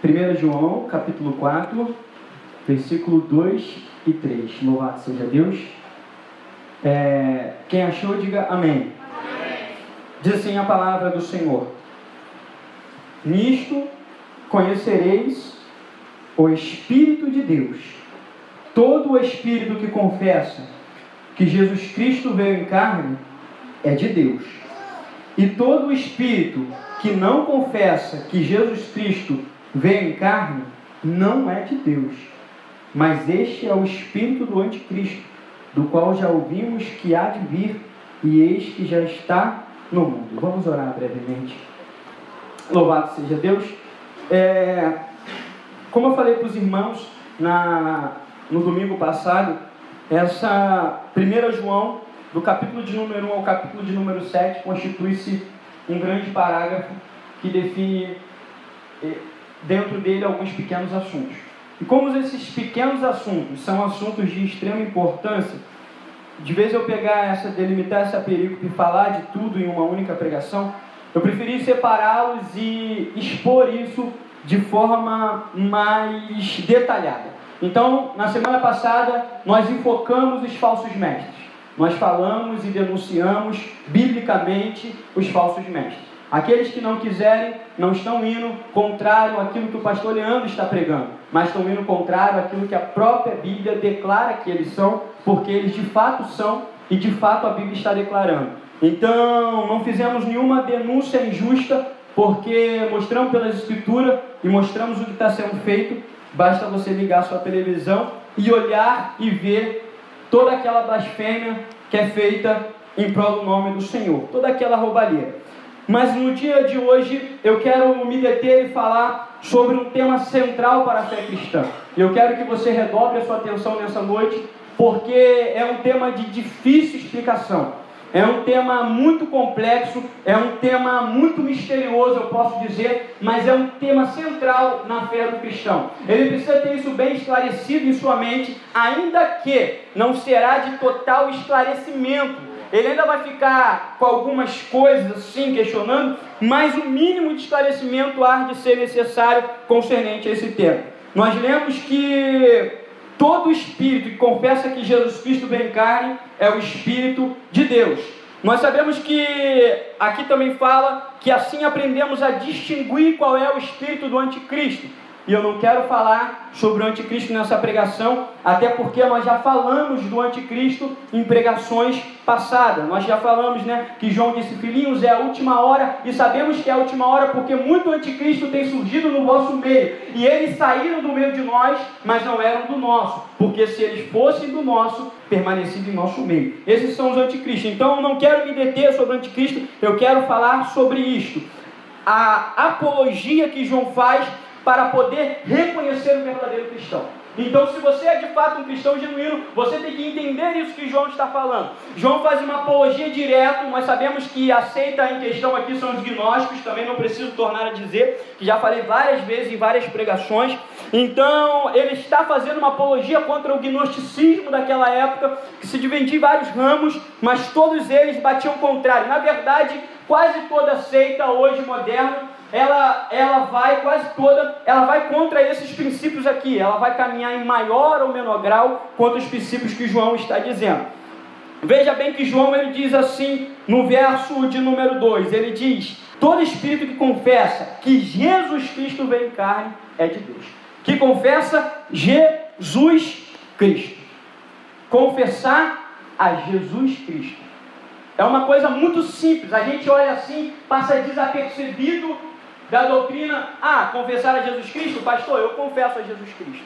1 João, capítulo 4, versículo 2 e 3. Louvado seja Deus. Quem achou, diga amém. Amém. Diz assim a palavra do Senhor: nisto conhecereis o Espírito de Deus. Todo o Espírito que confessa que Jesus Cristo veio em carne é de Deus. E todo o Espírito que não confessa que Jesus Cristo veio em carne não é de Deus. Mas este é o espírito do anticristo, do qual já ouvimos que há de vir, e eis que já está no mundo. Vamos orar brevemente. Louvado seja Deus. Como eu falei para os irmãos no domingo passado, essa 1 João, do capítulo de número 1 ao capítulo de número 7, constitui-se um grande parágrafo que define dentro dele alguns pequenos assuntos. E como esses pequenos assuntos são assuntos de extrema importância, de vez eu delimitar essa perícope e falar de tudo em uma única pregação, eu preferi separá-los e expor isso de forma mais detalhada. Então, na semana passada, nós enfocamos os falsos mestres. Nós falamos e denunciamos biblicamente os falsos mestres. Aqueles que não quiserem, não estão indo contrário àquilo que o pastor Leandro está pregando, mas estão indo contrário àquilo que a própria Bíblia declara que eles são, porque eles de fato são e de fato a Bíblia está declarando. Então, não fizemos nenhuma denúncia injusta, porque mostramos pelas Escrituras e mostramos o que está sendo feito. Basta você ligar a sua televisão e olhar e ver toda aquela blasfêmia que é feita em prol do nome do Senhor, toda aquela roubalheira. Mas no dia de hoje eu quero me deter e falar sobre um tema central para a fé cristã. Eu quero que você redobre a sua atenção nessa noite, porque é um tema de difícil explicação. É um tema muito complexo, é um tema muito misterioso, eu posso dizer, mas é um tema central na fé do cristão. Ele precisa ter isso bem esclarecido em sua mente, ainda que não será de total esclarecimento. Ele ainda vai ficar com algumas coisas assim, questionando, mas o mínimo de esclarecimento há de ser necessário concernente a esse tema. Nós lemos que todo espírito que confessa que Jesus Cristo veio em carne é o Espírito de Deus. Nós sabemos que aqui também fala que assim aprendemos a distinguir qual é o espírito do anticristo. E eu não quero falar sobre o anticristo nessa pregação, até porque nós já falamos do anticristo em pregações passadas. Nós já falamos, que João disse: filhinhos, é a última hora, e sabemos que é a última hora porque muito anticristo tem surgido no vosso meio. E eles saíram do meio de nós, mas não eram do nosso, porque se eles fossem do nosso, permaneciam em nosso meio. Esses são os anticristos. Então eu não quero me deter sobre o anticristo, eu quero falar sobre isto. A apologia que João faz para poder reconhecer o verdadeiro cristão. Então, se você é de fato um cristão genuíno, você tem que entender isso que João está falando. João faz uma apologia direta. Nós sabemos que a seita em questão aqui são os gnósticos, também não preciso tornar a dizer, que já falei várias vezes em várias pregações. Então, ele está fazendo uma apologia contra o gnosticismo daquela época, que se dividia em vários ramos, mas todos eles batiam contrário. Na verdade, quase toda seita hoje moderna, ela vai contra esses princípios aqui. Ela vai caminhar em maior ou menor grau contra os princípios que João está dizendo. Veja bem que João ele diz assim no verso de número 2, ele diz: todo espírito que confessa que Jesus Cristo veio em carne é de Deus. Que confessa Jesus Cristo. Confessar a Jesus Cristo é uma coisa muito simples. A gente olha assim, passa desapercebido da doutrina. Confessar a Jesus Cristo? Pastor, eu confesso a Jesus Cristo.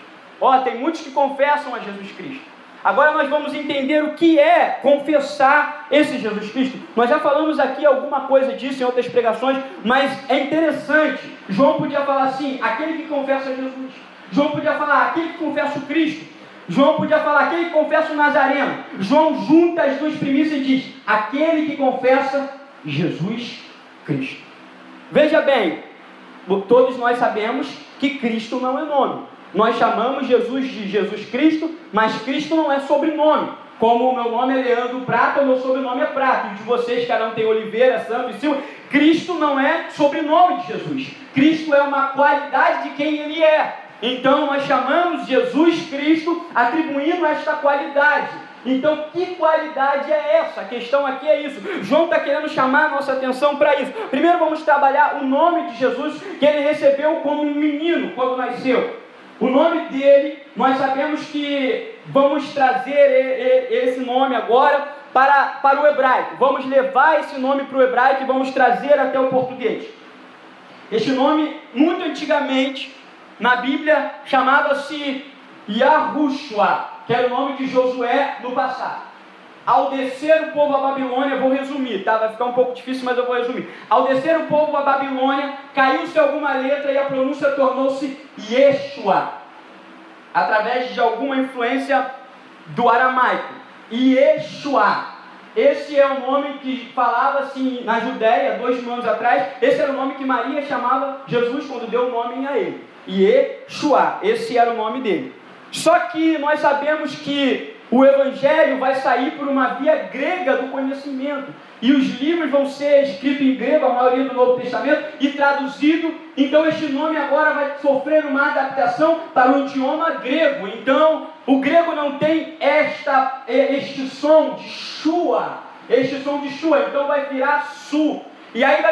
Tem muitos que confessam a Jesus Cristo. Agora nós vamos entender o que é confessar esse Jesus Cristo. Nós já falamos aqui alguma coisa disso em outras pregações, mas é interessante. João podia falar assim: aquele que confessa Jesus. João podia falar: aquele que confessa o Cristo. João podia falar: aquele que confessa o Nazareno. João junta as duas premissas e diz: aquele que confessa Jesus Cristo. Veja bem, todos nós sabemos que Cristo não é nome. Nós chamamos Jesus de Jesus Cristo, mas Cristo não é sobrenome. Como o meu nome é Leandro Prata, o meu sobrenome é Prata. E de vocês, cada um tem Oliveira, Santos e Silva. Cristo não é sobrenome de Jesus. Cristo é uma qualidade de quem Ele é. Então nós chamamos Jesus Cristo atribuindo esta qualidade. Então que qualidade é essa? A questão aqui é isso. João está querendo chamar a nossa atenção para isso. Primeiro vamos trabalhar o nome de Jesus que Ele recebeu como um menino quando nasceu. O nome dele, nós sabemos que vamos trazer esse nome agora para o hebraico. Vamos levar esse nome para o hebraico e vamos trazer até o português. Este nome, muito antigamente, na Bíblia, chamava-se Yahushua, que era o nome de Josué no passado. Ao descer o povo à Babilônia, vou resumir, tá? Vai ficar um pouco difícil, mas eu vou resumir. Ao descer o povo à Babilônia, caiu-se alguma letra e a pronúncia tornou-se Yeshua, através de alguma influência do aramaico. Yeshua. Esse é o nome que falava-se na Judéia, 2000 anos atrás. Esse era o nome que Maria chamava Jesus quando deu o nome a ele. Yeshua, esse era o nome dele. Só que nós sabemos que o Evangelho vai sair por uma via grega do conhecimento. E os livros vão ser escritos em grego, a maioria do Novo Testamento, e traduzido. Então este nome agora vai sofrer uma adaptação para o idioma grego. Então o grego não tem este som de shua, então vai virar su. E aí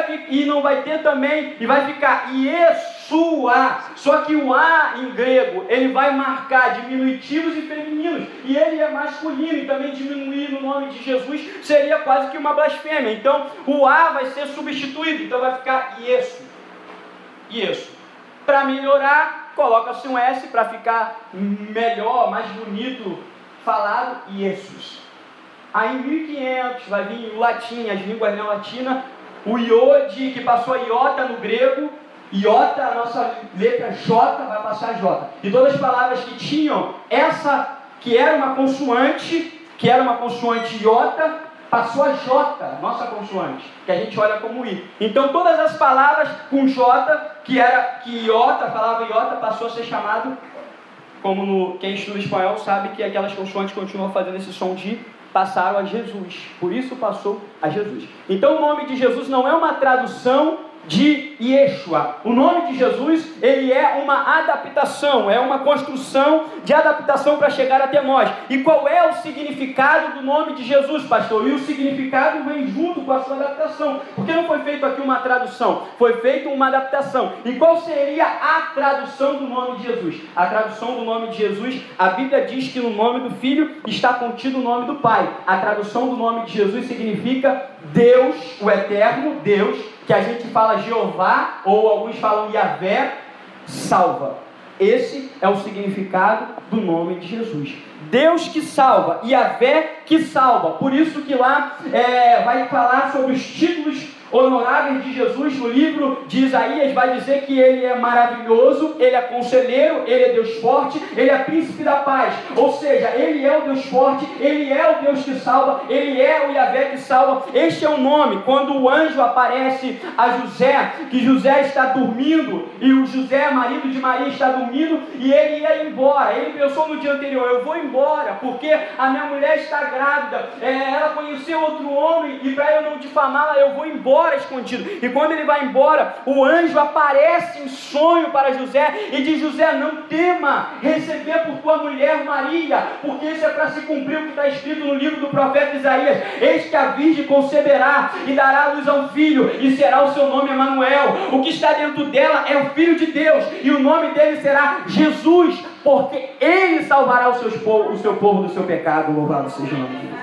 não vai ter também, e vai ficar Yeshua. Só que o A em grego, ele vai marcar diminutivos e femininos. E ele é masculino, e também diminuir no nome de Jesus seria quase que uma blasfêmia. Então o A vai ser substituído, então vai ficar Yesu. Para melhorar, coloca-se um S para ficar melhor, mais bonito falado, Jesus. Aí em 1500 vai vir o latim, as línguas neolatinas. O iode, que passou a iota no grego, iota, a nossa letra J, vai passar a J. E todas as palavras que tinham essa, que era uma consoante iota, passou a J, nossa consoante, que a gente olha como I. Então todas as palavras com J, que iota, falava iota, passou a ser chamado, quem estuda espanhol sabe que aquelas consoantes continuam fazendo esse som de passaram a Jesus, por isso passou a Jesus. Então o nome de Jesus não é uma tradução de Yeshua. O nome de Jesus, ele é uma adaptação, é uma construção de adaptação para chegar até nós. E qual é o significado do nome de Jesus, pastor? E o significado vem junto com a sua adaptação, porque não foi feito aqui uma tradução, foi feita uma adaptação. E qual seria a tradução do nome de Jesus? A tradução do nome de Jesus, a Bíblia diz que no nome do Filho está contido o nome do Pai. A tradução do nome de Jesus significa Deus, o eterno Deus, que a gente fala Jeová, ou alguns falam Yahvé, salva. Esse é o significado do nome de Jesus. Deus que salva, Yahvé que salva. Por isso que lá vai falar sobre os títulos honoráveis de Jesus. No livro de Isaías vai dizer que ele é maravilhoso, ele é conselheiro, ele é Deus forte, ele é príncipe da paz. Ou seja, ele é o Deus forte, ele é o Deus que salva, ele é o Yahvé que salva. Este é o nome. Quando o anjo aparece a José, que José está dormindo, e o José, marido de Maria, está dormindo, e ele ia embora. Ele pensou no dia anterior: eu vou embora, porque a minha mulher está grávida, ela conheceu outro homem, e para eu não difamá-la, eu vou embora escondido. E quando ele vai embora, o anjo aparece em sonho para José e diz: José, não tema receber por tua mulher Maria, porque isso é para se cumprir o que está escrito no livro do profeta Isaías: eis que a virgem conceberá e dará à luz a um filho, e será o seu nome Emanuel. O que está dentro dela é o Filho de Deus, e o nome dele será Jesus, porque ele salvará o seu povo do seu pecado. Louvado seja o nome de Deus.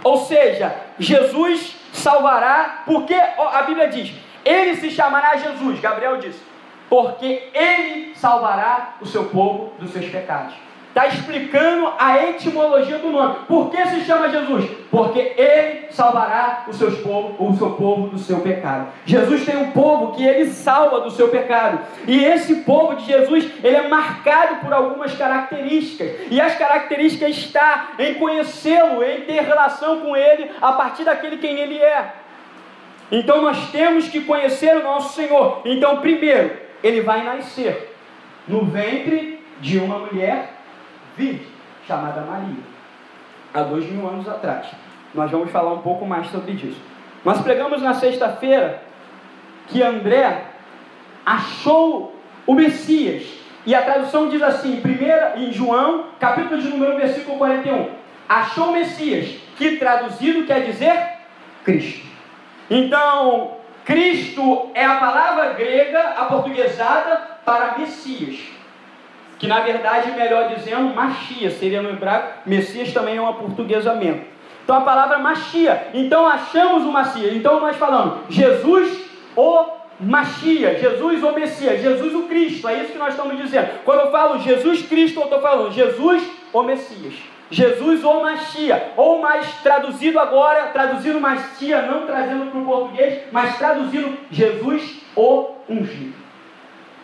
Ou seja, Jesus salvará, porque a Bíblia diz: ele se chamará Jesus. Gabriel disse: porque ele salvará o seu povo dos seus pecados. Está explicando a etimologia do nome. Por que se chama Jesus? Porque ele salvará o seu povo do seu pecado. Jesus tem um povo que ele salva do seu pecado. E esse povo de Jesus, ele é marcado por algumas características. E as características estão em conhecê-lo, em ter relação com ele, a partir daquele quem ele é. Então nós temos que conhecer o nosso Senhor. Então, primeiro, ele vai nascer no ventre de uma mulher virgem, chamada Maria, há 2000 anos atrás. Nós vamos falar um pouco mais sobre isso. Nós pregamos na sexta-feira que André achou o Messias. E a tradução diz assim, em João, capítulo de número 1, versículo 41. Achou o Messias, que traduzido quer dizer Cristo. Então, Cristo é a palavra grega aportuguesada para Messias. Que na verdade, melhor dizendo, Machia, seria no hebraico, Messias também é um aportuguesamento. Então a palavra Machia, então achamos o Messias, então nós falamos, Jesus o Machia, Jesus o Messias, Jesus o Cristo, é isso que nós estamos dizendo. Quando eu falo Jesus Cristo, eu estou falando Jesus o Messias, Jesus o Machia, ou mais traduzido agora, traduzindo Machia, não trazendo para o português, mas traduzindo Jesus o Ungido.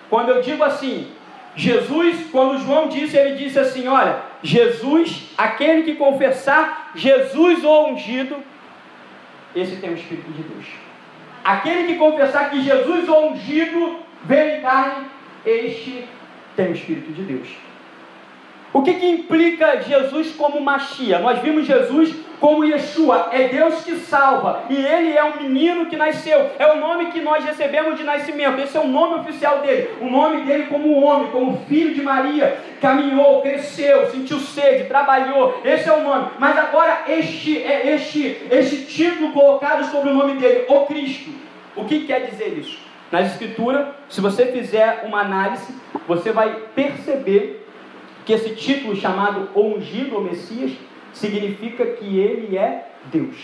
Quando eu digo assim, Jesus, quando João disse, ele disse assim, olha, Jesus, aquele que confessar Jesus o ungido, esse tem o Espírito de Deus. Aquele que confessar que Jesus o ungido veio em carne, este tem o Espírito de Deus. O que implica Jesus como Machia? Nós vimos Jesus como Yeshua, é Deus que salva, e Ele é um menino que nasceu, é o nome que nós recebemos de nascimento, esse é o nome oficial dele, o nome dele como homem, como filho de Maria, caminhou, cresceu, sentiu sede, trabalhou, esse é o nome, mas agora este título colocado sobre o nome dele, o Cristo, o que quer dizer isso? Na Escritura, se você fizer uma análise, você vai perceber que esse título chamado Ungido ou Messias significa que ele é Deus.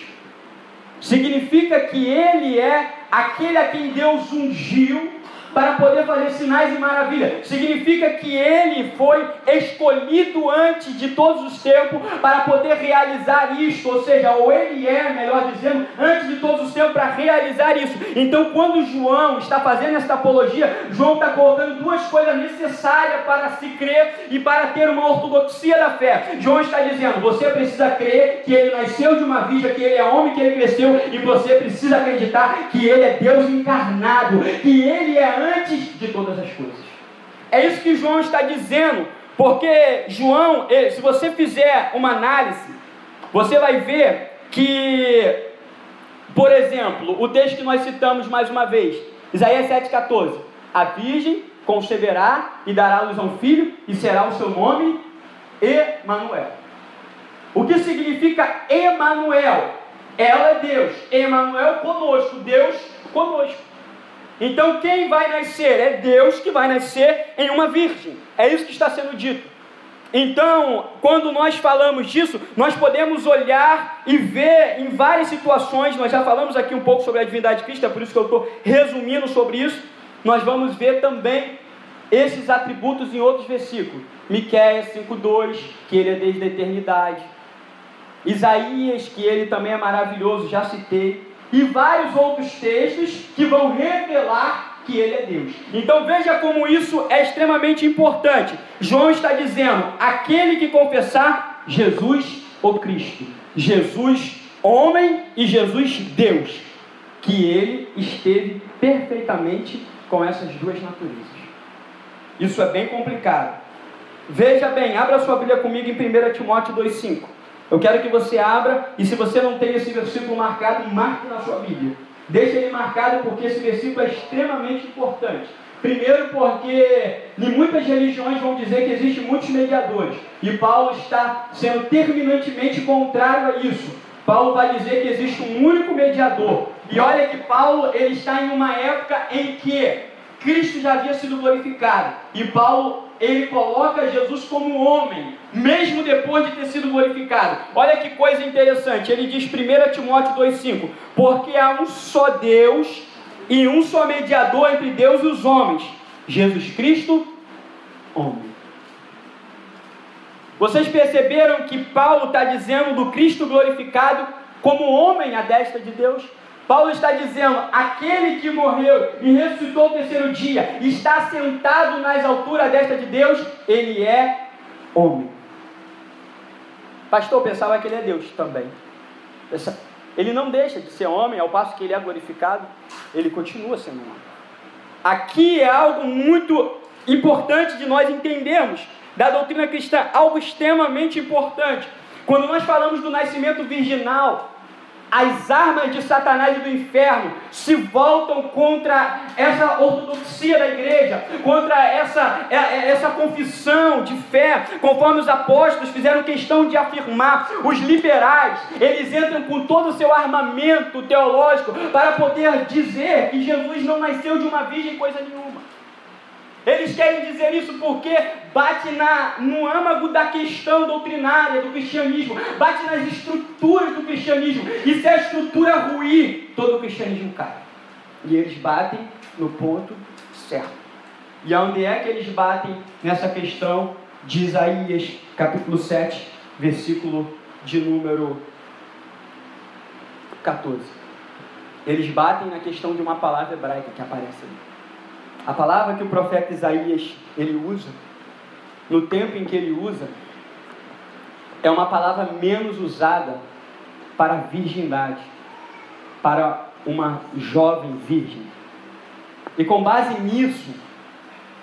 Significa que ele é aquele a quem Deus ungiu para poder fazer sinais e maravilhas. Significa que ele foi escolhido antes de todos os tempos para poder realizar isto, ou seja, ou ele é, melhor dizendo, antes de todos os tempos para realizar isso. Então, quando João está fazendo esta apologia, João está colocando duas coisas necessárias para se crer e para ter uma ortodoxia da fé. João está dizendo, você precisa crer que ele nasceu de uma virgem, que ele é homem, que ele cresceu, e você precisa acreditar que ele é Deus encarnado, que ele é antes de todas as coisas. É isso que João está dizendo, porque João, se você fizer uma análise, você vai ver que, por exemplo, o texto que nós citamos mais uma vez, Isaías 7,14, a virgem conceberá e dará à luz a um filho, e será o seu nome Emanuel. O que significa Emanuel? Ela é Deus, Emanuel conosco, Deus conosco. Então quem vai nascer? É Deus que vai nascer em uma virgem. É isso que está sendo dito. Então, quando nós falamos disso, nós podemos olhar e ver em várias situações, nós já falamos aqui um pouco sobre a divindade de Cristo, é por isso que eu estou resumindo sobre isso, nós vamos ver também esses atributos em outros versículos. Miqueias 5,2, que ele é desde a eternidade. Isaías, que ele também é maravilhoso, já citei. E vários outros textos que vão revelar que ele é Deus. Então veja como isso é extremamente importante. João está dizendo, aquele que confessar Jesus o Cristo, Jesus homem e Jesus Deus, que ele esteve perfeitamente com essas duas naturezas. Isso é bem complicado. Veja bem, abra sua Bíblia comigo em 1 Timóteo 2,5. Eu quero que você abra, e se você não tem esse versículo marcado, marque na sua Bíblia. Deixe ele marcado, porque esse versículo é extremamente importante. Primeiro porque em muitas religiões vão dizer que existem muitos mediadores, e Paulo está sendo terminantemente contrário a isso. Paulo vai dizer que existe um único mediador. E olha que Paulo ele está em uma época em que Cristo já havia sido glorificado, e Paulo ele coloca Jesus como homem, mesmo depois de ter sido glorificado. Olha que coisa interessante, ele diz 1 Timóteo 2,5, porque há um só Deus e um só mediador entre Deus e os homens, Jesus Cristo, homem. Vocês perceberam que Paulo está dizendo do Cristo glorificado como homem à destra de Deus? Paulo está dizendo, aquele que morreu e ressuscitou no terceiro dia, está sentado nas alturas desta de Deus, ele é homem. Pastor, pensava que ele é Deus também. Ele não deixa de ser homem, ao passo que ele é glorificado, ele continua sendo homem. Aqui é algo muito importante de nós entendermos da doutrina cristã, algo extremamente importante. Quando nós falamos do nascimento virginal, as armas de Satanás e do inferno se voltam contra essa ortodoxia da igreja, contra essa confissão de fé, conforme os apóstolos fizeram questão de afirmar. Os liberais, eles entram com todo o seu armamento teológico para poder dizer que Jesus não nasceu de uma virgem coisa nenhuma. Eles querem dizer isso porque bate no âmago da questão doutrinária do cristianismo, bate nas estruturas do cristianismo, e se a estrutura ruir, todo o cristianismo cai. E eles batem no ponto certo. E onde é que eles batem nessa questão de Isaías, capítulo 7, versículo de número 14. Eles batem na questão de uma palavra hebraica que aparece ali. A palavra que o profeta Isaías ele usa, no tempo em que ele usa, é uma palavra menos usada para virgindade, para uma jovem virgem. E com base nisso,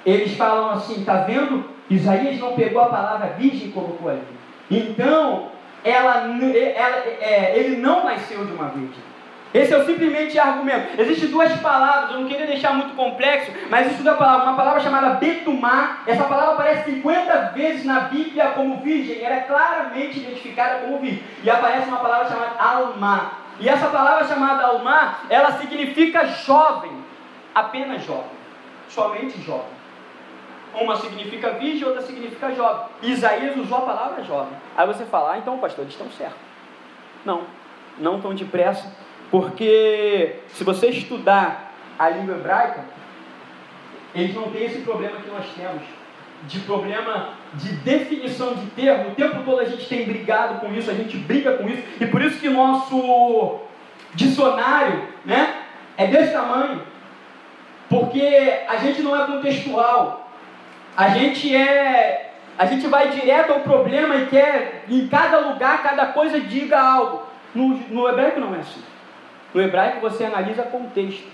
eles falam assim, está vendo? Isaías não pegou a palavra virgem e colocou ali. Então, ele não nasceu de uma virgem. Esse é o simplesmente argumento. Existem duas palavras, eu não queria deixar muito complexo, mas existe uma palavra chamada betumá. Essa palavra aparece 50 vezes na Bíblia como virgem, ela é claramente identificada como virgem. E aparece uma palavra chamada alma. E essa palavra chamada alma, ela significa jovem, apenas jovem, somente jovem. Uma significa virgem, outra significa jovem. Isaías usou a palavra jovem. Aí você fala, então pastor, eles estão certos. Não tão depressa. Porque se você estudar a língua hebraica, eles não têm esse problema que nós temos, de problema de definição de termo. O tempo todo a gente tem brigado com isso, a gente briga com isso, e por isso que o nosso dicionário, né, é desse tamanho, porque a gente não é contextual, a gente vai direto ao problema e quer, em cada lugar, cada coisa diga algo. No hebraico não é assim. No hebraico você analisa contexto.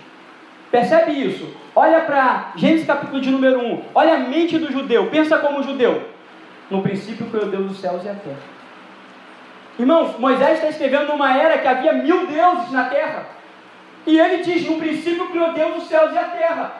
Percebe isso? Olha para Gênesis capítulo de número 1. Olha a mente do judeu. Pensa como judeu. No princípio criou Deus dos céus e a terra. Irmãos, Moisés está escrevendo numa era que havia 1000 deuses na terra. E ele diz, no princípio criou Deus dos céus e a terra.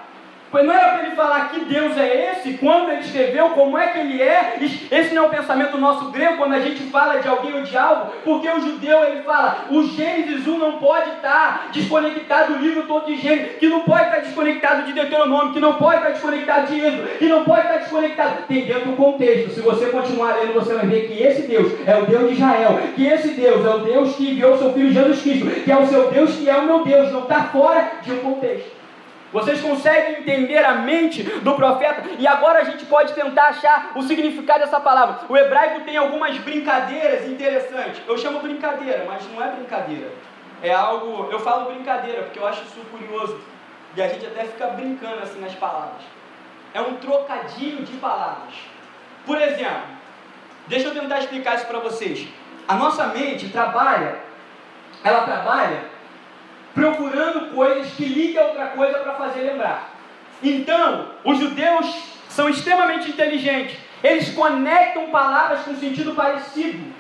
Pois não era para ele falar que Deus é esse, quando ele escreveu, como é que ele é. Esse não é o pensamento nosso grego, quando a gente fala de alguém ou de algo, porque o judeu ele fala, o Gênesis 1 não pode estar desconectado do livro todo de Gênesis, que não pode estar desconectado de Deuteronômio, que não pode estar desconectado de Êxodo, que não pode estar desconectado. Tem dentro do contexto. Se você continuar lendo, você vai ver que esse Deus é o Deus de Israel, que esse Deus é o Deus que enviou o seu Filho Jesus Cristo, que é o seu Deus, que é o meu Deus, não está fora de um contexto. Vocês conseguem entender a mente do profeta? E agora a gente pode tentar achar o significado dessa palavra. O hebraico tem algumas brincadeiras interessantes. Eu chamo brincadeira, mas não é brincadeira. É algo... Eu falo brincadeira porque eu acho isso curioso. E a gente até fica brincando assim nas palavras. É um trocadilho de palavras. Por exemplo, deixa eu tentar explicar isso para vocês. A nossa mente ela trabalha procurando coisas que ligam a outra coisa para fazer lembrar. Então, os judeus são extremamente inteligentes. Eles conectam palavras com sentido parecido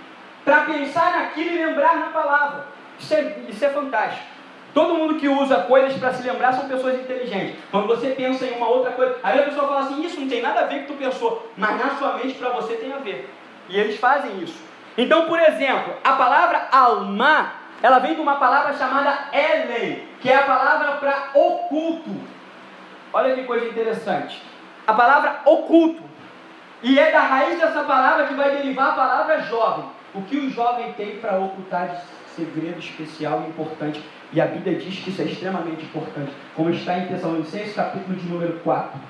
para pensar naquilo e lembrar na palavra. Isso é fantástico. Todo mundo que usa coisas para se lembrar são pessoas inteligentes. Quando você pensa em uma outra coisa, aí a pessoa fala assim, isso não tem nada a ver com o que tu pensou, mas na sua mente para você tem a ver. E eles fazem isso. Então, por exemplo, a palavra alma, ela vem de uma palavra chamada Elen, que é a palavra para oculto. Olha que coisa interessante. A palavra oculto. E é da raiz dessa palavra que vai derivar a palavra jovem. O que o jovem tem para ocultar de segredo especial e importante. E a Bíblia diz que isso é extremamente importante. Como está em Tessalonicenses, capítulo de número 4.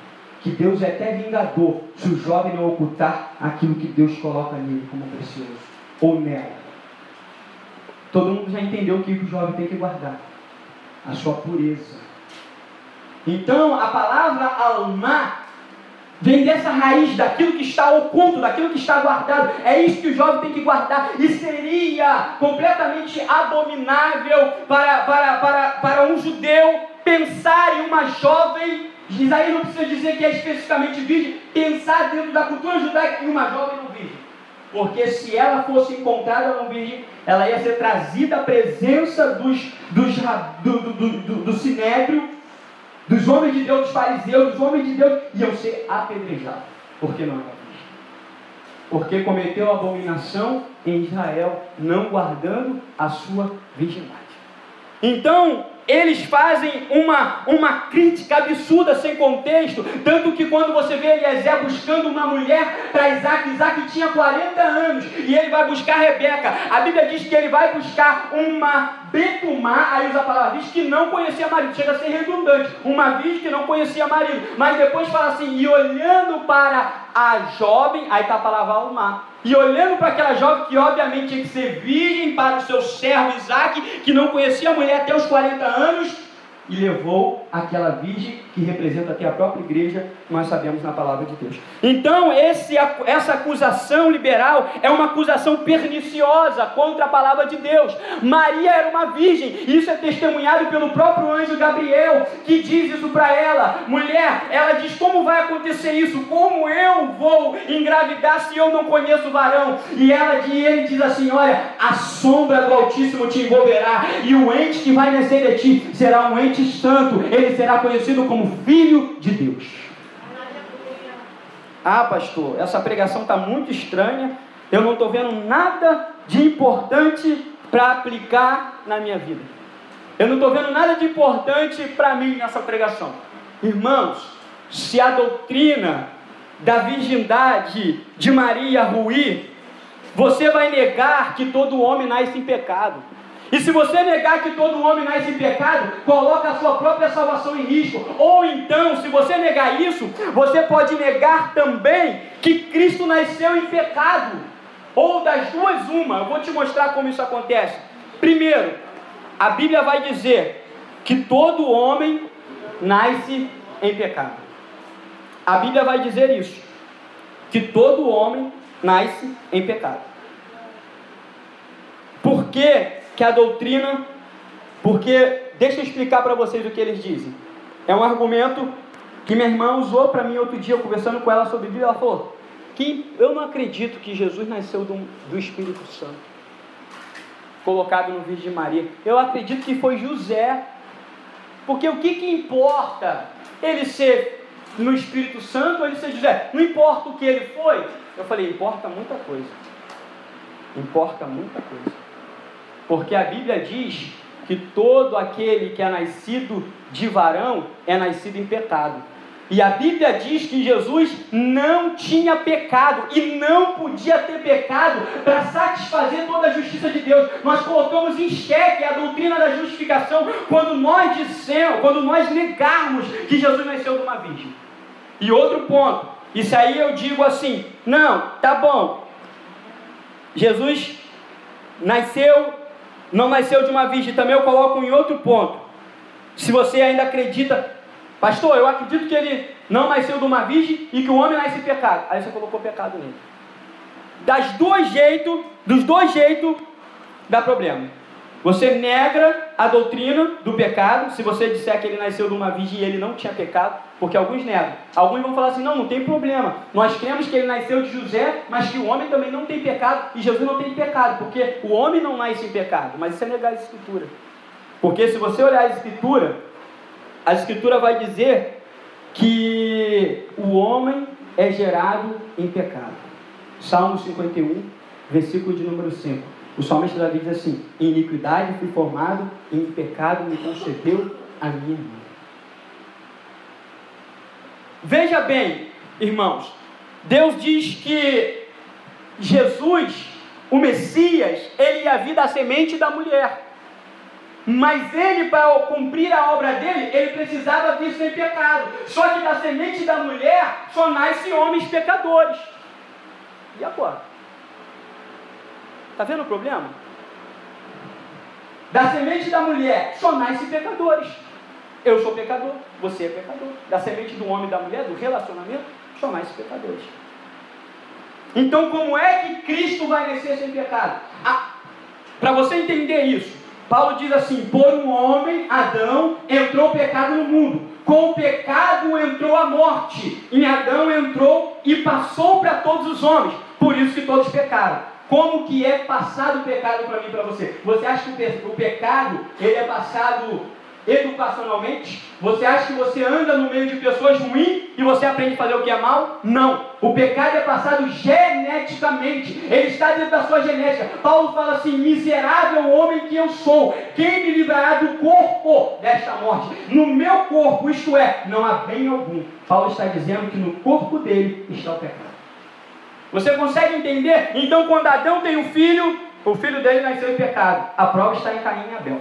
Que Deus é até vingador se o jovem não ocultar aquilo que Deus coloca nele como precioso. Ou nela. Todo mundo já entendeu o que o jovem tem que guardar. A sua pureza. Então, a palavra alma vem dessa raiz, daquilo que está oculto, daquilo que está guardado. É isso que o jovem tem que guardar. E seria completamente abominável para um judeu pensar em uma jovem. Isaías não precisa dizer que é especificamente virgem. Pensar dentro da cultura judaica em uma jovem não virgem. Porque se ela fosse encontrada não virgem, ela ia ser trazida à presença do sinédrio, dos homens de Deus, dos fariseus, dos homens de Deus, iam ser apedrejados. Porque não era virgem. Porque cometeu abominação em Israel, não guardando a sua virgindade. Então, eles fazem uma crítica absurda, sem contexto, tanto que quando você vê Eliezer buscando uma mulher para Isaac, Isaac tinha 40 anos, e ele vai buscar Rebeca. A Bíblia diz que ele vai buscar uma Betumá, aí usa a palavra virgem, que não conhecia marido, chega a ser redundante, uma virgem que não conhecia marido, mas depois fala assim, e olhando para a jovem, aí está a palavra Almá, e olhando para aquela jovem que obviamente tinha que ser virgem para o seu servo Isaac, que não conhecia a mulher até os 40 anos, e levou aquela virgem que representa até a própria igreja, nós sabemos na palavra de Deus. Então essa acusação liberal é uma acusação perniciosa contra a palavra de Deus. Maria era uma virgem, e isso é testemunhado pelo próprio anjo Gabriel, que diz isso para ela, mulher, ela diz, como vai acontecer isso? Como eu vou engravidar se eu não conheço o varão? E ele diz assim, olha, a sombra do Altíssimo te envolverá, e o ente que vai nascer de ti será um ente santo, ele será conhecido como Filho de Deus. Ah, pastor, essa pregação está muito estranha, eu não estou vendo nada de importante para aplicar na minha vida. Eu não estou vendo nada de importante para mim nessa pregação. Irmãos, se a doutrina da virgindade de Maria ruir, você vai negar que todo homem nasce em pecado. E se você negar que todo homem nasce em pecado, coloca a sua própria salvação em risco. Ou então, se você negar isso, você pode negar também que Cristo nasceu em pecado. Ou das duas, uma. Eu vou te mostrar como isso acontece. Primeiro, a Bíblia vai dizer que todo homem nasce em pecado. A Bíblia vai dizer isso, que todo homem nasce em pecado. Por que a doutrina? Porque, deixa eu explicar para vocês o que eles dizem. É um argumento que minha irmã usou para mim outro dia, conversando com ela sobre Bíblia. Ela falou que eu não acredito que Jesus nasceu do Espírito Santo, colocado no Virgem Maria. Eu acredito que foi José, porque o que importa ele ser no Espírito Santo ou ele ser José? Não importa o que ele foi. Eu falei, importa muita coisa. Importa muita coisa. Porque a Bíblia diz que todo aquele que é nascido de varão é nascido em pecado. E a Bíblia diz que Jesus não tinha pecado e não podia ter pecado para satisfazer toda a justiça de Deus. Nós colocamos em xeque a doutrina da justificação quando nós negarmos que Jesus nasceu de uma virgem. E outro ponto, isso aí eu digo assim, não, tá bom, Jesus não nasceu de uma virgem, também eu coloco em outro ponto. Se você ainda acredita, pastor, eu acredito que ele não nasceu de uma virgem e que o homem nasce em pecado. Aí você colocou pecado nele. Dos dois jeitos dá problema. Você nega a doutrina do pecado, se você disser que ele nasceu de uma virgem e ele não tinha pecado, porque alguns negam. Alguns vão falar assim, não tem problema. Nós cremos que ele nasceu de José, mas que o homem também não tem pecado, e Jesus não tem pecado, porque o homem não nasce em pecado. Mas isso é negar a Escritura. Porque se você olhar a Escritura vai dizer que o homem é gerado em pecado. Salmo 51, versículo de número 5. O salmista Davi diz assim, em iniquidade fui formado, em pecado me concebeu a minha mãe. Veja bem, irmãos, Deus diz que Jesus, o Messias, ele ia vir da semente da mulher. Mas ele, para cumprir a obra dele, ele precisava vir sem pecado. Só que da semente da mulher só nascem homens pecadores. E agora? Está vendo o problema? Da semente da mulher só nascem pecadores. Eu sou pecador, você é pecador. Da semente do homem e da mulher, do relacionamento, só nascem pecadores. Então como é que Cristo vai nascer sem pecado? Para você entender isso, Paulo diz assim, por um homem, Adão, entrou o pecado no mundo. Com o pecado entrou a morte. Em Adão entrou e passou para todos os homens. Por isso que todos pecaram. Como que é passado o pecado para mim e para você? Você acha que o pecado ele é passado educacionalmente? Você acha que você anda no meio de pessoas ruins e você aprende a fazer o que é mal? Não. O pecado é passado geneticamente. Ele está dentro da sua genética. Paulo fala assim: miserável homem que eu sou, quem me livrará do corpo desta morte? No meu corpo, isto é, não há bem algum. Paulo está dizendo que no corpo dele está o pecado. Você consegue entender? Então, quando Adão tem um filho, o filho dele nasceu em pecado. A prova está em Caim e Abel.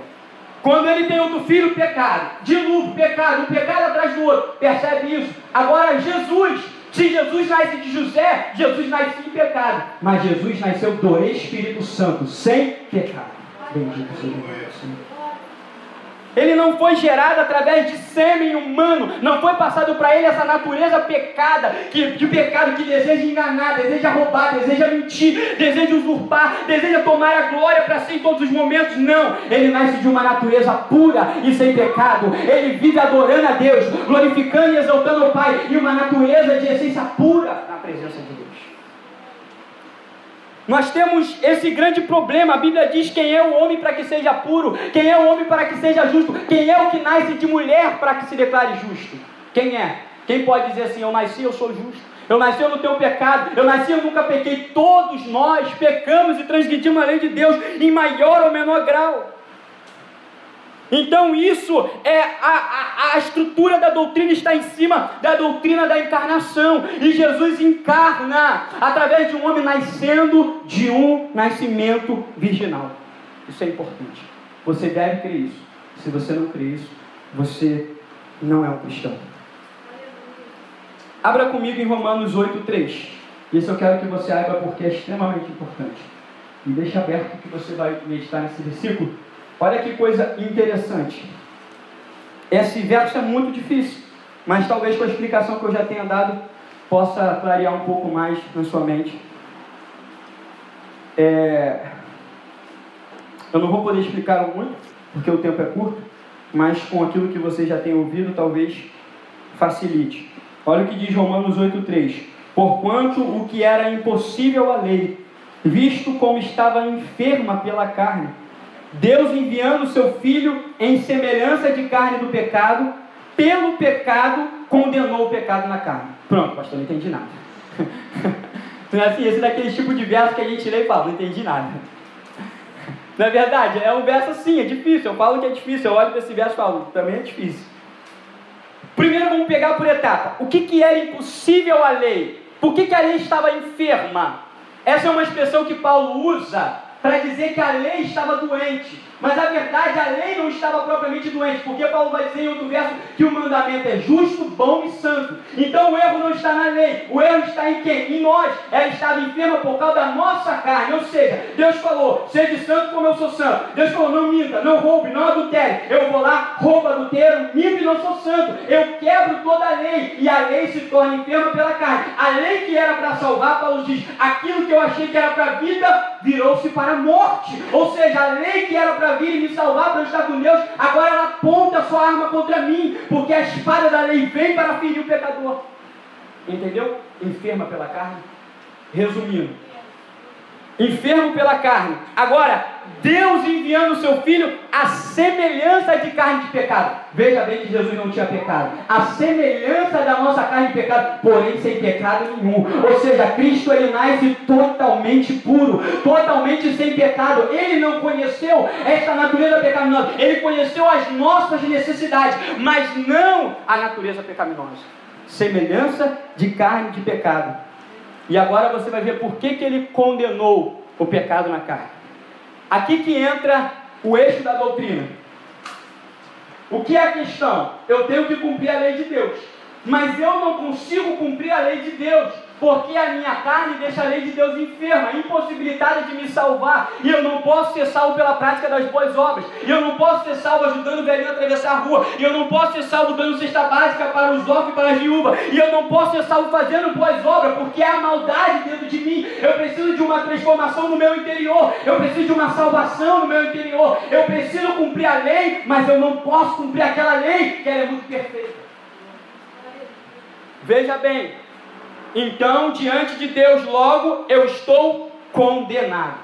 Quando ele tem outro filho, pecado. Dilúvio, pecado, um pecado atrás do outro. Percebe isso? Agora, Jesus, se Jesus nasce de José, Jesus nasce em pecado. Mas Jesus nasceu do Espírito Santo, sem pecado. Bendito seja o Senhor. Ele não foi gerado através de sêmen humano, não foi passado para ele essa natureza pecada, de pecado que deseja enganar, deseja roubar, deseja mentir, deseja usurpar, deseja tomar a glória para si em todos os momentos. Não, ele nasce de uma natureza pura e sem pecado. Ele vive adorando a Deus, glorificando e exaltando o Pai, e uma natureza de essência pura na presença de Deus. Nós temos esse grande problema. A Bíblia diz: quem é o homem para que seja puro? Quem é o homem para que seja justo? Quem é o que nasce de mulher para que se declare justo? Quem é? Quem pode dizer assim: eu nasci, eu sou justo, eu nasci no teu pecado, eu nasci, eu nunca pequei? Todos nós pecamos e transgredimos a lei de Deus em maior ou menor grau. Então isso é a estrutura da doutrina, está em cima da doutrina da encarnação. E Jesus encarna através de um homem nascendo de um nascimento virginal. Isso é importante. Você deve crer isso. Se você não crê isso, você não é um cristão. Abra comigo em Romanos 8:3. Isso eu quero que você abra porque é extremamente importante. E deixa aberto que você vai meditar nesse versículo. Olha que coisa interessante. Esse verso é muito difícil, mas talvez com a explicação que eu já tenha dado, possa clarear um pouco mais na sua mente. Eu não vou poder explicar muito, porque o tempo é curto, mas com aquilo que você já tem ouvido, talvez facilite. Olha o que diz Romanos 8:3. Porquanto o que era impossível à lei, visto como estava enferma pela carne, Deus, enviando o seu Filho em semelhança de carne do pecado, pelo pecado condenou o pecado na carne. Pronto, pastor, não entendi nada. Não é assim, esse é daquele tipo de verso que a gente lê e fala: não entendi nada. Não é verdade? É um verso assim, é difícil. Eu falo que é difícil, eu olho para esse verso e falo: também é difícil. Primeiro vamos pegar por etapa. O que era impossível à lei? Por que a lei estava enferma? Essa é uma expressão que Paulo usa para dizer que a lei estava doente. Mas a verdade, a lei não estava propriamente doente, porque Paulo vai dizer em outro verso que o mandamento é justo, bom e santo. Então o erro não está na lei, o erro está em quem? Em nós. Ela estava enferma por causa da nossa carne. Ou seja, Deus falou: seja santo como eu sou santo. Deus falou: não minta, não roube, não adultere. Eu vou lá, roubo, adultero, minto e não sou santo. Eu quebro toda a lei, e a lei se torna enferma pela carne. A lei que era para salvar, Paulo diz: aquilo que eu achei que era para a vida, virou-se para a morte. Ou seja, a lei que era para vir e me salvar, para eu estar com Deus, agora ela aponta a sua arma contra mim, porque a espada da lei vem para ferir o pecador. Entendeu? Enferma pela carne. Resumindo, enfermo pela carne. Agora, Deus enviando o seu Filho à semelhança de carne de pecado. Veja bem que Jesus não tinha pecado. A semelhança da nossa carne de pecado, porém sem pecado nenhum. Ou seja, Cristo, ele nasce totalmente puro, totalmente sem pecado. Ele não conheceu esta natureza pecaminosa. Ele conheceu as nossas necessidades, mas não a natureza pecaminosa. Semelhança de carne de pecado. E agora você vai ver por que ele condenou o pecado na carne. Aqui que entra o eixo da doutrina. O que é a questão? Eu tenho que cumprir a lei de Deus, mas eu não consigo cumprir a lei de Deus, porque a minha carne deixa a lei de Deus enferma, impossibilitada de me salvar, e eu não posso ser salvo pela prática das boas obras, e eu não posso ser salvo ajudando o velhinho a atravessar a rua, e eu não posso ser salvo dando cesta básica para os órfãos e para as viúvas, e eu não posso ser salvo fazendo boas obras, porque há maldade dentro de mim. Eu preciso de uma transformação no meu interior, eu preciso de uma salvação no meu interior, eu preciso cumprir a lei, mas eu não posso cumprir aquela lei, que ela é muito perfeita. Veja bem, Então, diante de Deus, logo eu estou condenado.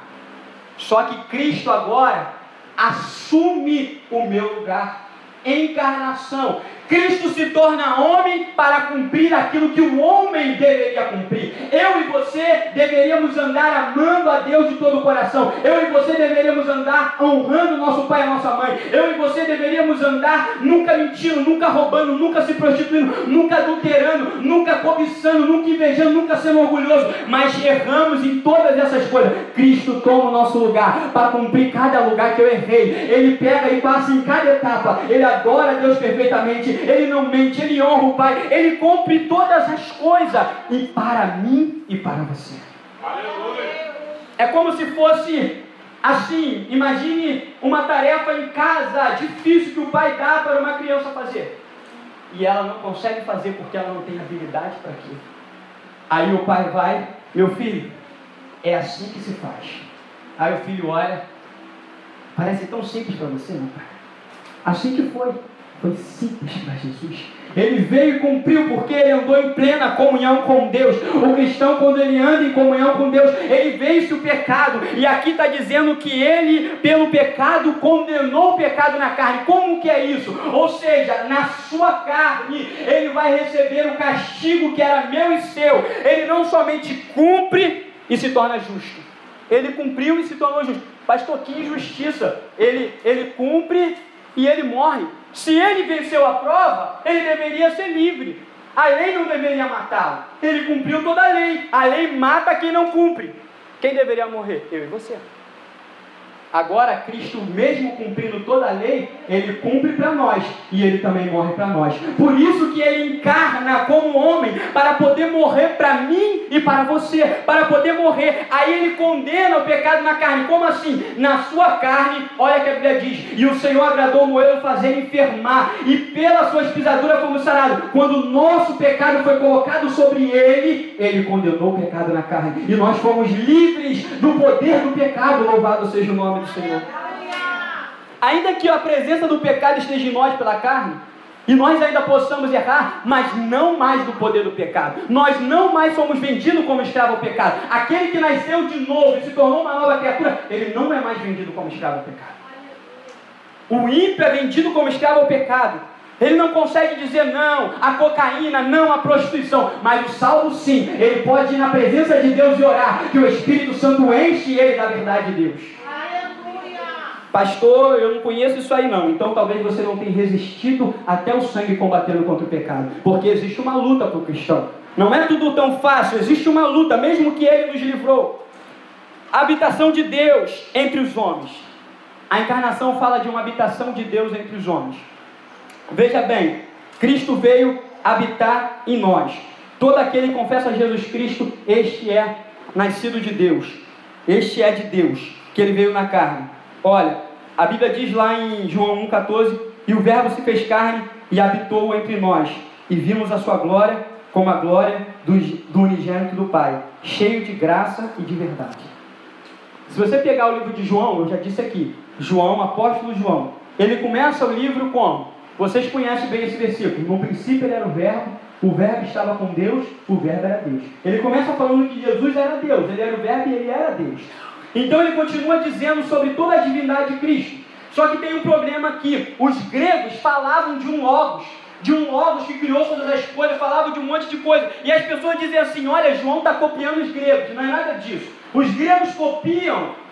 Só que Cristo agora assume o meu lugar. Encarnação. Cristo se torna homem para cumprir aquilo que o homem deveria cumprir. Eu e você deveríamos andar amando a Deus de todo o coração. Eu e você deveríamos andar honrando nosso pai e nossa mãe. Eu e você deveríamos andar nunca mentindo, nunca roubando, nunca se prostituindo, nunca adulterando, nunca cobiçando, nunca invejando, nunca sendo orgulhoso. Mas erramos em todas essas coisas. Cristo toma o nosso lugar para cumprir cada lugar que eu errei. Ele pega e passa em cada etapa. Ele adora a Deus perfeitamente. Ele não mente, ele honra o Pai, ele cumpre todas as coisas, e para mim e para você. Aleluia. É como se fosse assim, imagine uma tarefa em casa, difícil, que o pai dá para uma criança fazer, e ela não consegue fazer porque ela não tem habilidade para aquilo. Aí o pai vai, meu filho, é assim que se faz. Aí o filho olha, parece tão simples para você, meu pai. Assim que foi simples para Jesus. Ele veio e cumpriu porque ele andou em plena comunhão com Deus. O cristão, quando ele anda em comunhão com Deus, ele vence o pecado. E aqui está dizendo que ele, pelo pecado, condenou o pecado na carne. Como que é isso? Ou seja, na sua carne, ele vai receber o castigo que era meu e seu. Ele não somente cumpre e se torna justo. Ele cumpriu e se tornou justo. Pastor, que injustiça. Ele cumpre e ele morre. Se ele venceu a prova, ele deveria ser livre. A lei não deveria matá-lo. Ele cumpriu toda a lei. A lei mata quem não cumpre. Quem deveria morrer? Eu e você. Agora, Cristo, mesmo cumprindo toda a lei, ele cumpre para nós, e ele também morre para nós. Por isso que ele encarna como homem, para poder morrer para mim e para você, para poder morrer. Aí ele condena o pecado na carne. Como assim? Na sua carne, olha que a Bíblia diz, e o Senhor agradou Moelo fazer enfermar, e pelas suas pisaduras fomos sarados. Quando o nosso pecado foi colocado sobre ele, ele condenou o pecado na carne, e nós fomos livres do poder do pecado. Louvado seja o nome do Senhor. Ainda que a presença do pecado esteja em nós pela carne, e nós ainda possamos errar, mas não mais do poder do pecado. Nós não mais somos vendidos como escravo ao pecado. Aquele que nasceu de novo e se tornou uma nova criatura, ele não é mais vendido como escravo ao pecado. O ímpio é vendido como escravo ao pecado. Ele não consegue dizer não à cocaína, não à prostituição, mas o salvo sim, ele pode ir na presença de Deus e orar, que o Espírito Santo enche ele da verdade de Deus. Pastor, eu não conheço isso aí não, então talvez você não tenha resistido até o sangue combatendo contra o pecado, porque existe uma luta para o cristão. Não é tudo tão fácil, existe uma luta, mesmo que ele nos livrou. A habitação de Deus entre os homens. A encarnação fala de uma habitação de Deus entre os homens. Veja bem, Cristo veio habitar em nós. Todo aquele que confessa Jesus Cristo, este é nascido de Deus. Este é de Deus, que ele veio na carne. Olha, a Bíblia diz lá em João 1,14, e o Verbo se fez carne e habitou entre nós, e vimos a sua glória como a glória do unigênito do Pai, cheio de graça e de verdade. Se você pegar o livro de João, eu já disse aqui, João, apóstolo João, ele começa o livro como? Vocês conhecem bem esse versículo. No princípio ele era o Verbo estava com Deus, o Verbo era Deus. Ele começa falando que Jesus era Deus, ele era o Verbo e ele era Deus. Então ele continua dizendo sobre toda a divindade de Cristo. Só que tem um problema aqui. Os gregos falavam de um logos que criou todas as coisas, falavam de um monte de coisa. E as pessoas dizem assim, olha, João está copiando os gregos. Não é nada disso. Os gregos copiam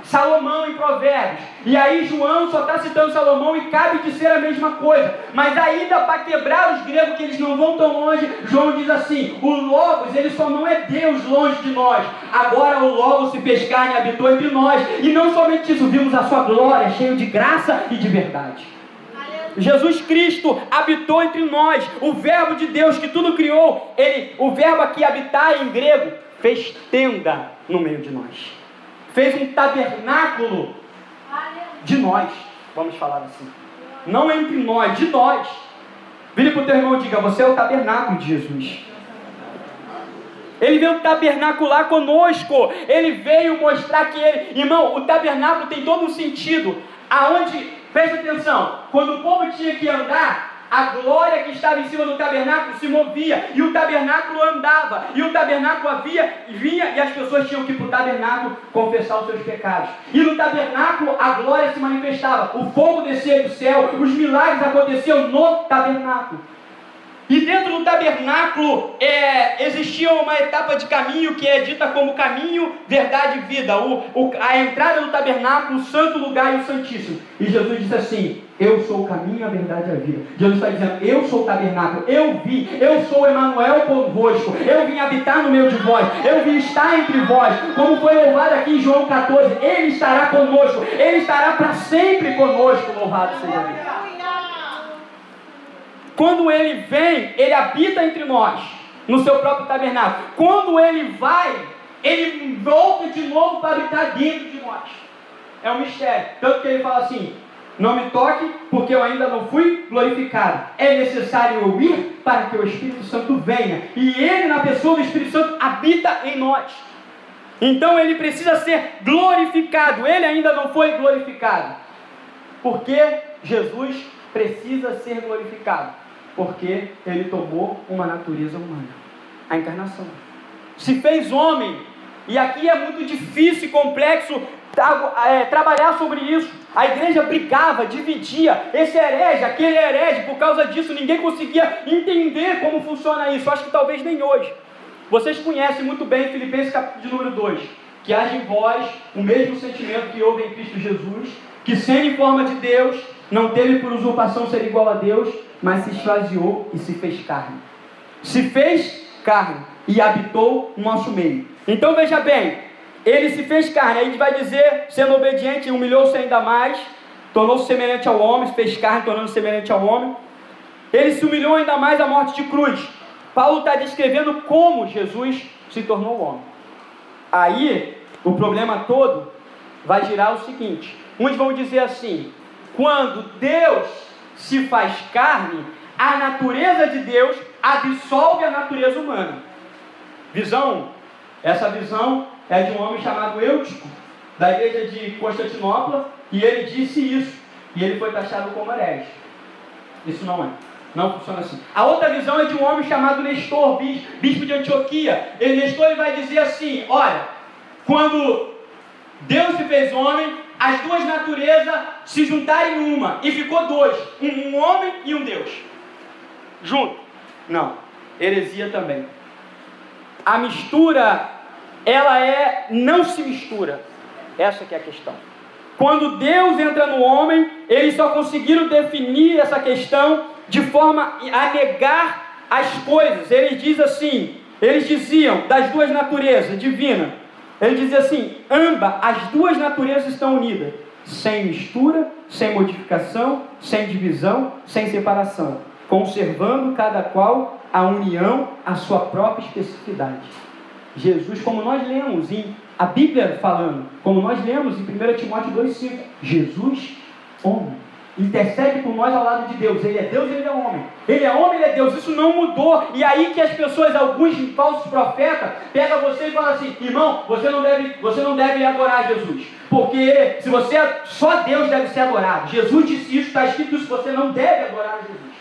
Salomão em Provérbios, e aí João só está citando Salomão e cabe de ser a mesma coisa, mas ainda para quebrar os gregos, que eles não vão tão longe, João diz assim, o Logos, ele só não é Deus longe de nós, agora o Logos se fez carne e habitou entre nós, e não somente isso, vimos a sua glória, cheio de graça e de verdade. Jesus Cristo habitou entre nós, o Verbo de Deus que tudo criou, o verbo aqui habitar em grego, fez tenda no meio de nós. Fez um tabernáculo de nós, vamos falar assim. Não entre nós, de nós. Vire para o teu irmão e diga, você é o tabernáculo de Jesus. Ele veio tabernacular conosco. Ele veio mostrar que ele... Irmão, o tabernáculo tem todo um sentido. Aonde, presta atenção, quando o povo tinha que andar, a glória que estava em cima do tabernáculo se movia, e o tabernáculo andava, e o tabernáculo vinha, e as pessoas tinham que ir para o tabernáculo confessar os seus pecados. E no tabernáculo a glória se manifestava, o fogo descia do céu, os milagres aconteciam no tabernáculo. E dentro do tabernáculo existia uma etapa de caminho que é dita como caminho, verdade e vida. A entrada do tabernáculo, o santo lugar e o santíssimo. E Jesus disse assim: eu sou o caminho, a verdade e a vida. Jesus está dizendo: eu sou o tabernáculo, eu sou Emanuel convosco, eu vim habitar no meio de vós, eu vim estar entre vós, como foi louvado aqui em João 14, Ele estará conosco, Ele estará para sempre conosco, louvado seja Deus. Quando Ele vem, Ele habita entre nós, no seu próprio tabernáculo. Quando Ele vai, Ele volta de novo para habitar dentro de nós. É um mistério. Tanto que Ele fala assim: não me toque, porque eu ainda não fui glorificado. É necessário eu ir para que o Espírito Santo venha. E Ele, na pessoa do Espírito Santo, habita em nós. Então Ele precisa ser glorificado. Ele ainda não foi glorificado. Porque Jesus precisa ser glorificado. Porque Ele tomou uma natureza humana. A encarnação. Se fez homem. E aqui é muito difícil e complexo trabalhar sobre isso. A igreja brigava, dividia, esse herege, aquele herege. Por causa disso ninguém conseguia entender como funciona isso. Acho que talvez nem hoje. Vocês conhecem muito bem Filipenses capítulo de número 2, que haja em vós o mesmo sentimento que houve em Cristo Jesus, que sendo em forma de Deus, não teve por usurpação ser igual a Deus, mas se esvaziou e se fez carne. Se fez carne e habitou no nosso meio. Então veja bem, Ele se fez carne. Aí a gente vai dizer, sendo obediente, humilhou-se ainda mais, tornou-se semelhante ao homem, se fez carne, tornando-se semelhante ao homem. Ele se humilhou ainda mais à morte de cruz. Paulo está descrevendo como Jesus se tornou homem. Aí, o problema todo vai girar o seguinte: uns vão dizer assim: quando Deus se faz carne, a natureza de Deus absolve a natureza humana. Visão 1. Essa visão é de um homem chamado Eutico, da igreja de Constantinopla, e ele disse isso, e ele foi taxado como herege. Isso não funciona assim. A outra visão é de um homem chamado Nestor, bispo de Antioquia. Nestor vai dizer assim: olha, quando Deus se fez homem, as duas naturezas se juntaram em uma, e ficou dois, um homem e um Deus, junto. Não, heresia também. A mistura, não se mistura. Essa que é a questão. Quando Deus entra no homem, eles só conseguiram definir essa questão de forma a negar as coisas. Eles diziam das duas naturezas divinas. Ele dizia assim: as duas naturezas estão unidas, sem mistura, sem modificação, sem divisão, sem separação, conservando cada qual a união, a sua própria especificidade. Jesus, como nós lemos a Bíblia falando, como nós lemos em 1 Timóteo 2,5, Jesus, homem, intercede por nós ao lado de Deus. Ele é Deus, Ele é homem. Ele é homem, Ele é Deus. Isso não mudou. E aí que as pessoas, alguns falsos profetas, pegam você e falam assim: irmão, você não deve adorar Jesus, porque só Deus deve ser adorado. Jesus disse isso, está escrito isso, você não deve adorar Jesus.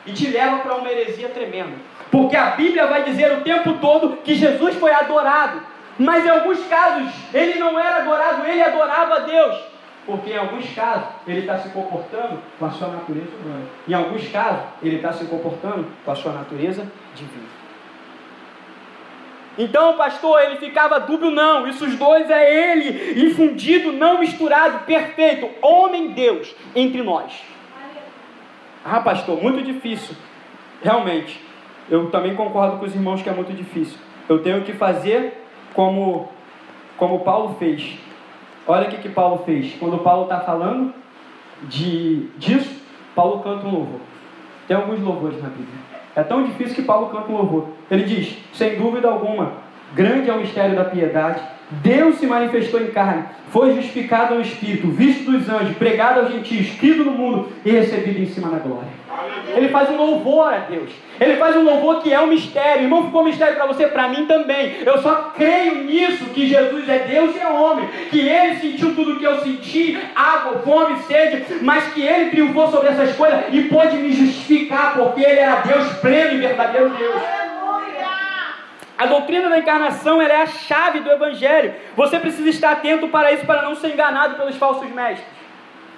E te leva para uma heresia tremenda, porque a Bíblia vai dizer o tempo todo que Jesus foi adorado, mas em alguns casos Ele não era adorado, Ele adorava a Deus, porque em alguns casos Ele está se comportando com a sua natureza humana, em alguns casos Ele está se comportando com a sua natureza divina. Então, pastor, ele ficava dúbio? Não, isso os dois é Ele, infundido, não misturado, perfeito, homem-Deus entre nós. Pastor, muito difícil. Realmente, eu também concordo com os irmãos que é muito difícil. Eu tenho que fazer como Paulo fez. Olha o que Paulo fez. Quando Paulo está falando disso, Paulo canta um louvor. Tem alguns louvores na Bíblia. É tão difícil que Paulo canta um louvor. Ele diz: sem dúvida alguma, Grande é o mistério da piedade. Deus se manifestou em carne, foi justificado no Espírito, visto dos anjos, pregado aos gentios, crido no mundo e recebido em cima na glória. Ele faz um louvor a Deus. Ele faz um louvor que é um mistério. Irmão, ficou um mistério para você? Para mim também. Eu só creio nisso, que Jesus é Deus e é homem. Que Ele sentiu tudo o que eu senti, água, fome, sede, mas que Ele triunfou sobre essas coisas e pôde me justificar, porque Ele era Deus pleno e verdadeiro Deus. A doutrina da encarnação, ela é a chave do Evangelho. Você precisa estar atento para isso, para não ser enganado pelos falsos mestres.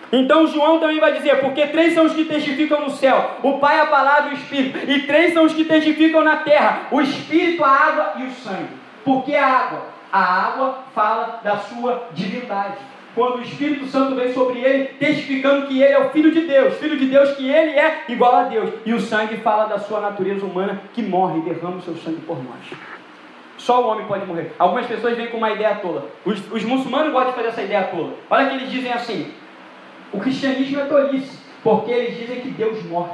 Então João também vai dizer, porque 3 são os que testificam no céu, o Pai, a Palavra e o Espírito, e 3 são os que testificam na terra, o Espírito, a água e o sangue. Por que a água? A água fala da sua divindade. Quando o Espírito Santo vem sobre ele, testificando que ele é o Filho de Deus que ele é igual a Deus. E o sangue fala da sua natureza humana, que morre e derrama o seu sangue por nós. Só o homem pode morrer. Algumas pessoas vêm com uma ideia tola. Os muçulmanos gostam de fazer essa ideia tola. Olha que eles dizem assim: o cristianismo é tolice, porque eles dizem que Deus morre.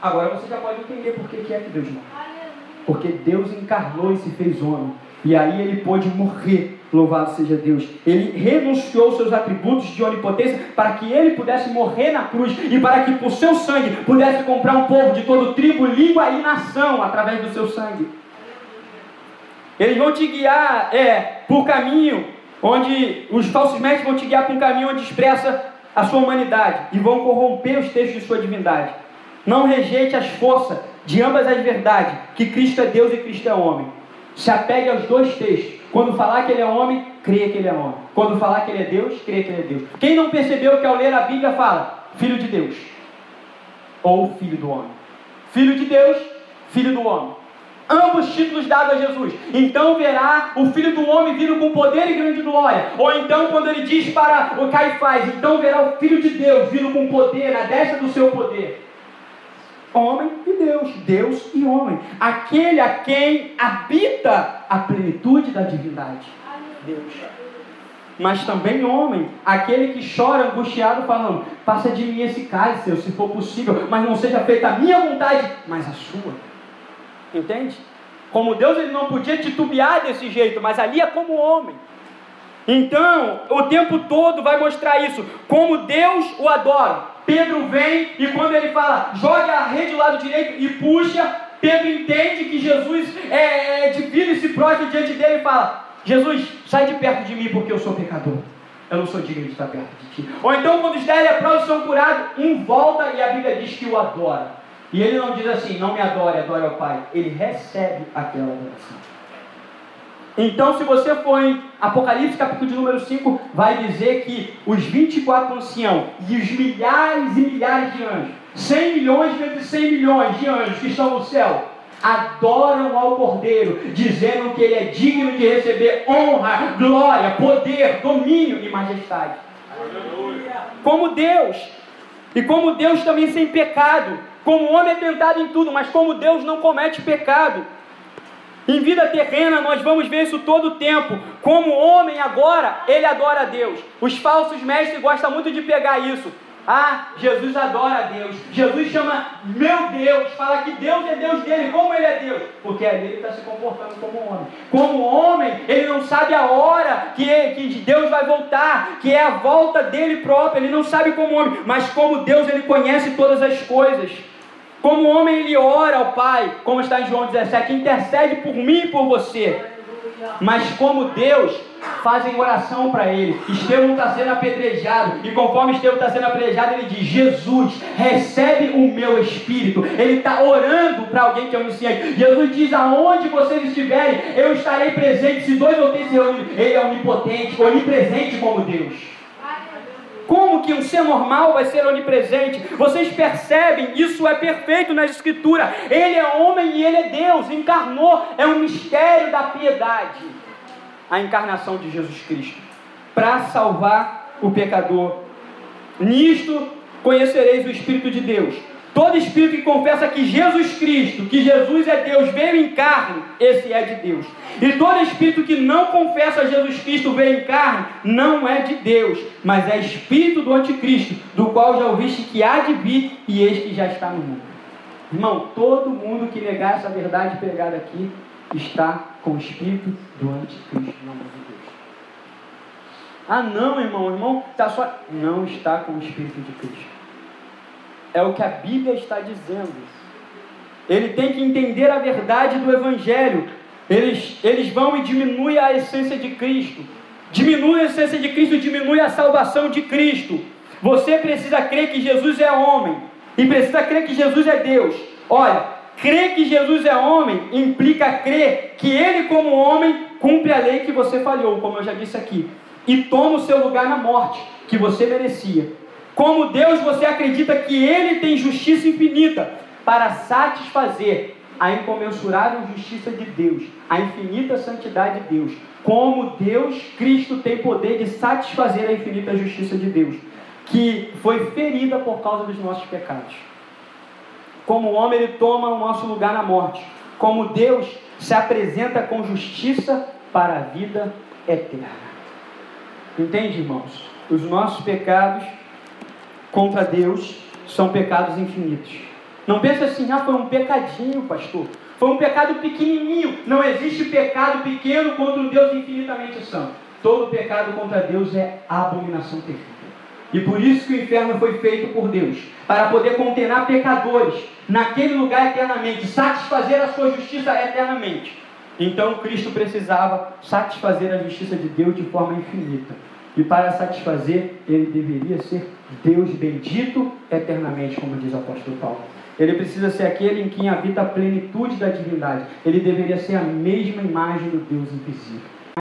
Agora você já pode entender por que é que Deus morre. Porque Deus encarnou e se fez homem. E aí ele pôde morrer, louvado seja Deus. Ele renunciou aos seus atributos de onipotência para que ele pudesse morrer na cruz e para que por seu sangue pudesse comprar um povo de todo tribo, língua e nação através do seu sangue. Eles vão te guiar por caminho onde os falsos mestres vão te guiar por um caminho onde expressa a sua humanidade e vão corromper os textos de sua divindade. Não rejeite as forças de ambas as verdades, que Cristo é Deus e Cristo é homem. Se apegue aos 2 textos. Quando falar que ele é homem, creia que ele é homem. Quando falar que ele é Deus, creia que ele é Deus. Quem não percebeu que ao ler a Bíblia fala Filho de Deus ou Filho do homem? Filho de Deus, Filho do homem. Ambos títulos dados a Jesus. Então verá o Filho do homem vindo com poder e grande glória. Ou então quando ele diz para o Caifás, então verá o Filho de Deus vindo com poder, na destra do seu poder. Homem e Deus, Deus e homem. Aquele a quem habita a plenitude da divindade. Deus. Mas também homem, aquele que chora angustiado falando, passa de mim esse cálice, Senhor, se for possível, mas não seja feita a minha vontade, mas a sua. Entende? Como Deus, ele não podia titubear desse jeito, mas ali é como homem. Então, o tempo todo vai mostrar isso, como Deus o adora. Pedro vem e quando ele fala, joga a rede do lado direito e puxa, Pedro entende que Jesus é divino e se prostra diante dele e fala, Jesus, sai de perto de mim porque eu sou pecador. Eu não sou digno de estar perto de ti. Ou então quando os 10 leprosos são curados, um volta e a Bíblia diz que o adora. E ele não diz assim, não me adore, adore ao Pai. Ele recebe aquela adoração. Então, se você for em Apocalipse, capítulo de número 5, vai dizer que os 24 anciãos e os milhares e milhares de anjos, 100 milhões vezes 100 milhões de anjos que estão no céu, adoram ao Cordeiro, dizendo que ele é digno de receber honra, glória, poder, domínio e majestade. Aleluia. Como Deus, e como Deus também sem pecado, como o homem é tentado em tudo, mas como Deus não comete pecado. Em vida terrena nós vamos ver isso todo o tempo. Como homem agora, ele adora a Deus. Os falsos mestres gostam muito de pegar isso. Ah, Jesus adora a Deus. Jesus chama meu Deus, fala que Deus é Deus dele. Como ele é Deus? Porque ali ele está se comportando como homem. Como homem, ele não sabe a hora que Deus vai voltar, que é a volta dele próprio. Ele não sabe como homem, mas como Deus, ele conhece todas as coisas. Como homem, ele ora ao Pai, como está em João 17, intercede por mim e por você. Mas como Deus, fazem oração para ele. Estevão está sendo apedrejado, e conforme Estevão está sendo apedrejado, ele diz, Jesus, recebe o meu espírito. Ele está orando para alguém que é onisciente. Jesus diz, aonde vocês estiverem, eu estarei presente. Se 2 ou 3 se reunirem, ele é onipotente, onipresente como Deus. Como que um ser normal vai ser onipresente? Vocês percebem? Isso é perfeito na Escritura. Ele é homem e ele é Deus. Encarnou. É um mistério da piedade. A encarnação de Jesus Cristo. Para salvar o pecador. Nisto conhecereis o Espírito de Deus. Todo espírito que confessa que Jesus Cristo, que Jesus é Deus, veio em carne, esse é de Deus. E todo espírito que não confessa Jesus Cristo veio em carne, não é de Deus, mas é espírito do anticristo, do qual já ouviste que há de vir e eis que já está no mundo. Irmão, todo mundo que negar essa verdade pregada aqui está com o espírito do anticristo, no nome de Deus. Ah, não, irmão, o irmão está só... Não está com o espírito de Cristo. É o que a Bíblia está dizendo. Ele tem que entender a verdade do Evangelho. Eles vão e diminuem a essência de Cristo. Diminui a essência de Cristo, diminui a salvação de Cristo. Você precisa crer que Jesus é homem e precisa crer que Jesus é Deus. Olha, crer que Jesus é homem implica crer que Ele, como homem, cumpre a lei que você falhou, como eu já disse aqui, e toma o seu lugar na morte, que você merecia. Como Deus, você acredita que Ele tem justiça infinita para satisfazer a incomensurável justiça de Deus, a infinita santidade de Deus. Como Deus, Cristo tem poder de satisfazer a infinita justiça de Deus, que foi ferida por causa dos nossos pecados. Como homem, Ele toma o nosso lugar na morte. Como Deus, se apresenta com justiça para a vida eterna. Entende, irmãos? Os nossos pecados contra Deus são pecados infinitos. Não pense assim, foi um pecadinho, pastor. Foi um pecado pequenininho. Não existe pecado pequeno contra um Deus infinitamente santo. Todo pecado contra Deus é abominação terrível. E por isso que o inferno foi feito por Deus, para poder condenar pecadores naquele lugar eternamente, satisfazer a sua justiça eternamente. Então Cristo precisava satisfazer a justiça de Deus de forma infinita. E para satisfazer, Ele deveria ser Deus bendito eternamente, como diz o apóstolo Paulo. Ele precisa ser aquele em quem habita a plenitude da divindade. Ele deveria ser a mesma imagem do Deus invisível.